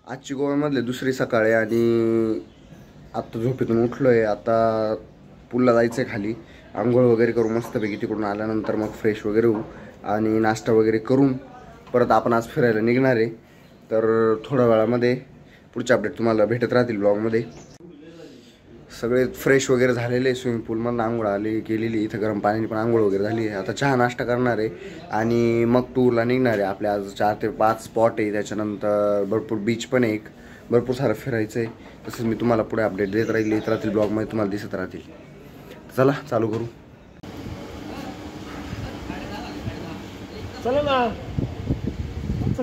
आजची गोव्यामधले दुसरी सकाळ आहे आणि आत्ता झोपेतून उठलो आहे. आता पूलला जायचं आहे खाली, आंघोळ वगैरे करू मस्तपैकी. तिकडून आल्यानंतर मग फ्रेश वगैरे होऊ आणि नाश्ता वगैरे करून परत आपण आज फिरायला निघणार आहे. तर थोड्या वेळामध्ये पुढचे अपडेट तुम्हाला भेटत राहतील ब्लॉगमध्ये. सगळे फ्रेश वगैरे झालेले, स्विमिंग पूलमधून आंघोळ आली केलेली, इथं गरम पाण्याने पण आंघोळ वगैरे झाली आहे. आता चहा नाश्ता करणार आहे आणि मग टूरला निघणार आहे. आपल्या आज 4 ते 5 स्पॉट आहे, त्याच्यानंतर भरपूर बीच पण आहे, भरपूर सारं फिरायचं आहे. तसंच मी तुम्हाला पुढे अपडेट देत राहतील ब्लॉगमध्ये, तुम्हाला दिसत राहतील. चला चालू करू. चला ना,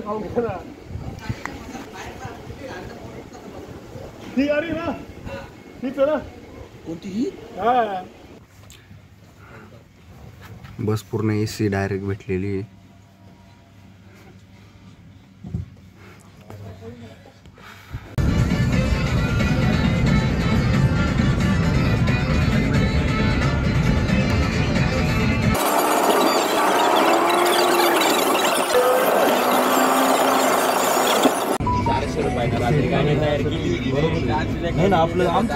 खाऊन घ्या ना. ही अरे ना, ही चला. कोणतीही हा, बस पूर्ण AC डायरेक्ट भेटलेली आहे. नाही ना आपलं आमचं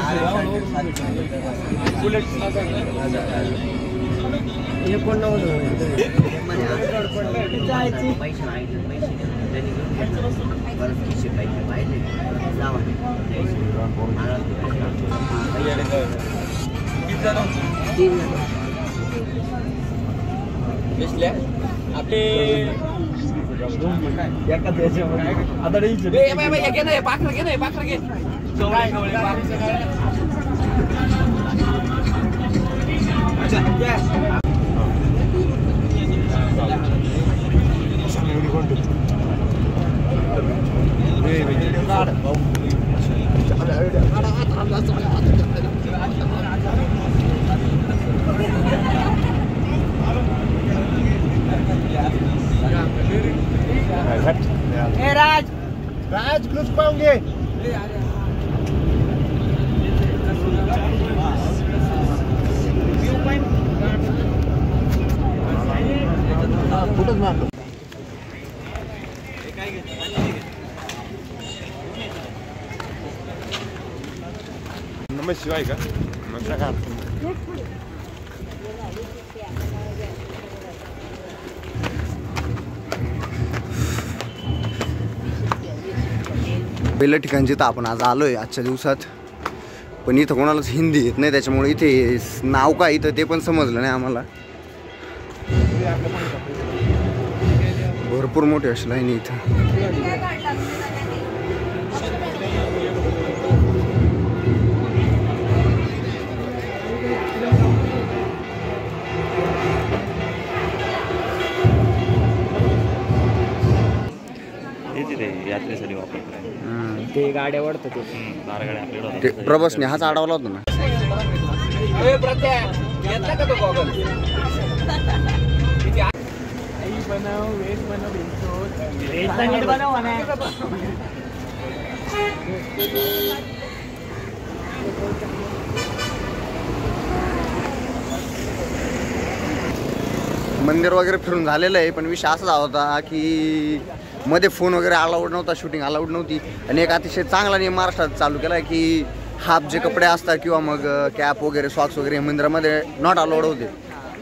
हे पण राज कुछ पाऊंगे. कुठंच मारतो. नमस्कार का नमस्कार. पहिल्या ठिकाणी जिथं आपण आज आलो आहे आजच्या दिवसात, पण इथं कोणालाच हिंदी येत नाही, त्याच्यामुळे इथे नाव काय इथं ते पण समजलं नाही आम्हाला. भरपूर मोठी अशी लाईन इथं. यात्रेसाठी वापरतात ते गाड्या वाढतात ते प्रभासने हाच अडवला होता ना. मंदिर वगैरे फिरून झालेलं आहे, पण विषय असा होता की मध्ये फोन वगैरे अलाउड नव्हता, शूटिंग अलाउड नव्हती. आणि एक अतिशय चांगला नियम महाराष्ट्रात चालू केला आहे की हाफ जे कपडे असतात किंवा मग कॅप वगैरे सॉक्स वगैरे मंदिरामध्ये नॉट अलाउड होते.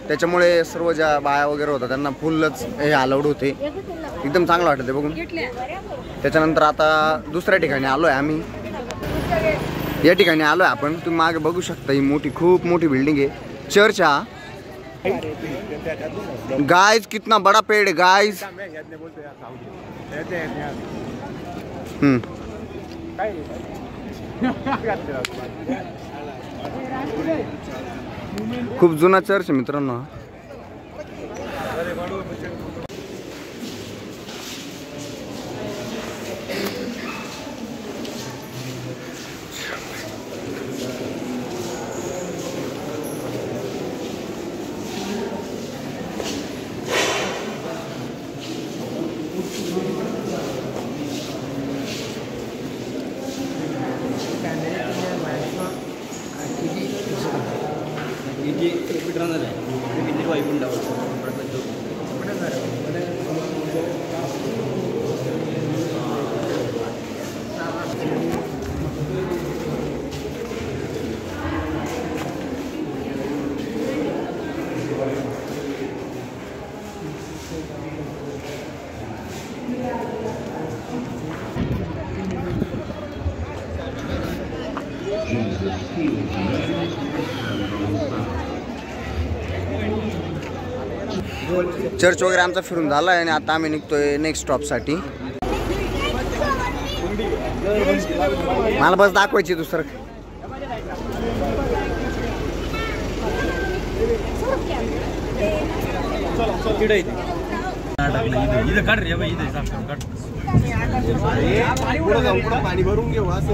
त्याच्यामुळे सर्व ज्या बाया वगैरे होत्या त्यांना फुलच हे अलाउड होते. एकदम चांगलं वाटतं ते बघून. त्याच्यानंतर आता दुसऱ्या ठिकाणी आलो आहे आम्ही. या ठिकाणी आलो आहे आपण, तुम्ही मागे बघू शकता, ही मोठी खूप मोठी बिल्डिंग आहे, चर्च. हा गाइस कितना बड़ा पेड़ है गाइस. खूप जुना चर्च आहे मित्रांनो. चर्च वगैरे आमचा फिरून झाला आहे आणि आता आम्ही निघतोय नेक्स्ट स्टॉपसाठी. मला बस दाखवायची दुसरं. पाणी भरून घेऊ असं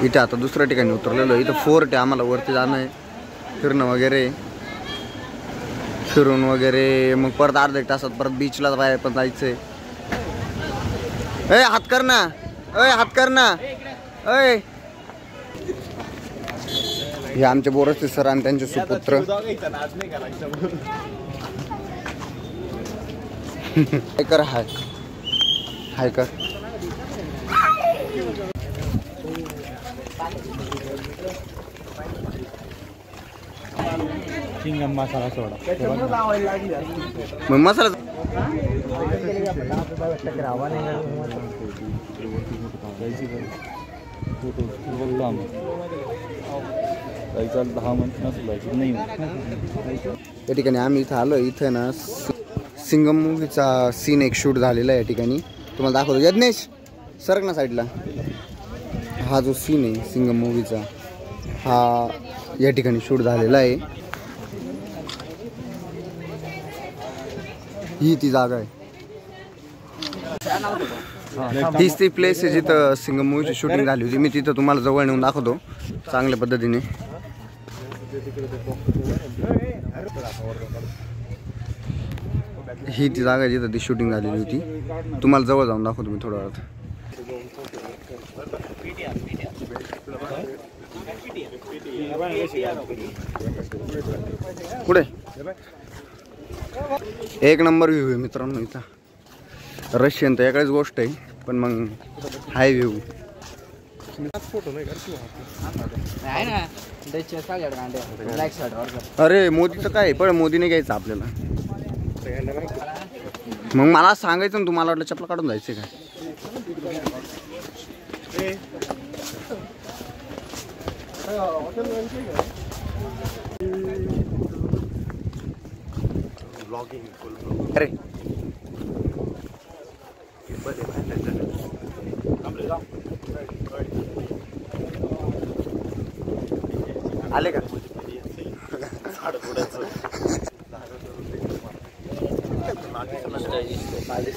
इथे आता दुसऱ्या ठिकाणी उतरलेलो. इथं फोर्ट आहे, आम्हाला वरती जाणं आहे, फिरणं वगैरे. फिरून वगैरे मग परत अर्धा एक तासात परत बीचला बाहेर पण जायचंय. ए हात कर ना, हात कर ना. हे आमचे बोरस्ते सर आणि त्यांचे सुपुत्र. हाय कर, हाय हाय कर. चिंगम मसाला सोडा मग मसाला या ठिकाणी आम्ही इथं आलो. इथं ना सिंगम मूवीचा सीन एक शूट झालेला आहे या ठिकाणी. तुम्हाला दाखवतो. यज्ञेश सरक ना साईडला. हा जो सीन आहे सिंगम मूवीचा, हा या ठिकाणी शूट झालेला आहे. ही ती जागा आहे. तीच ती प्लेस आहे जिथं सिंगम मूवीची शूटिंग झाली होती. मी तिथं तुम्हाला जवळ नेऊन दाखवतो चांगल्या पद्धतीने. ही ती जागा आहे जिथं ती शूटिंग झालेली होती. तुम्हाला जवळ जाऊन दाखवतो मी थोड्या वेळात. पुढे एक नंबर व्ह्यू आहे मित्रांनो इथं. रशियन तर एकाच गोष्ट आहे, पण मग हाय व्ह्यू. अरे मोदीचं काय पण मोदीने घ्यायचं आपल्याला. मग मला सांगायचं ना, तुम्हाला वाटलं चपला काढून जायचं काय. अरे आले का.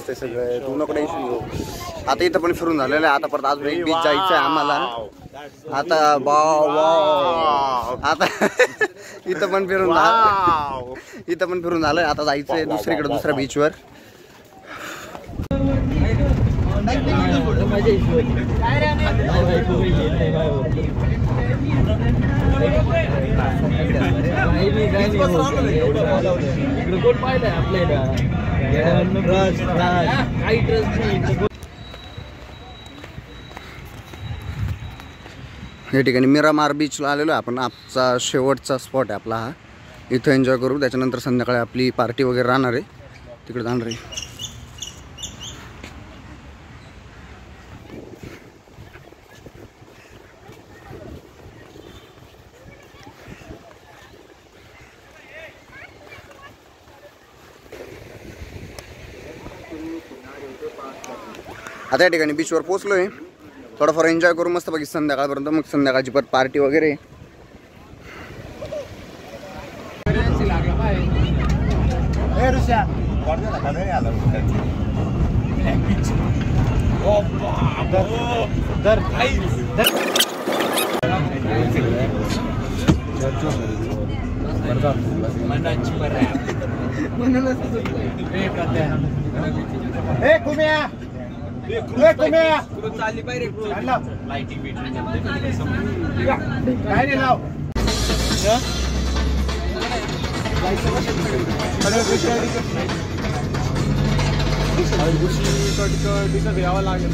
सगळं तू नको टेन्शन घेऊ. आता इथं पण फिरून झालेलं आहे. आता परत अजून एक बीच जायचं आहे आम्हाला. आता आता इथं पण फिरून झालंय. आता जायचंय दुसरीकडे दुसऱ्या बीचवर. या ठिकाणी मिरामार बीचला आलेलो आहे आपण. आजचा शेवटचा स्पॉट आहे आपला हा. इथं एन्जॉय करू. त्याच्यानंतर संध्याकाळी आपली पार्टी वगैरे राहणार आहे, तिकडे जाणार आहे. आता या ठिकाणी बीचवर पोहोचलोय. थोडाफार एन्जॉय करू मस्त बाकी संध्याकाळपर्यंत. मग संध्याकाळची परत पार्टी वगैरे. चालली पाहिजे लाईटिंग काय नाही लाव. यावं लागेल.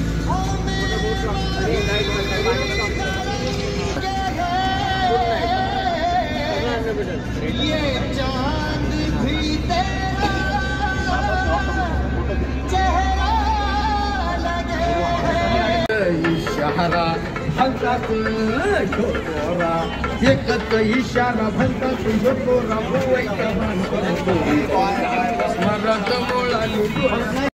घारा भलता कोरा एकच इशारा भलता कोरा स्मरत मुळाली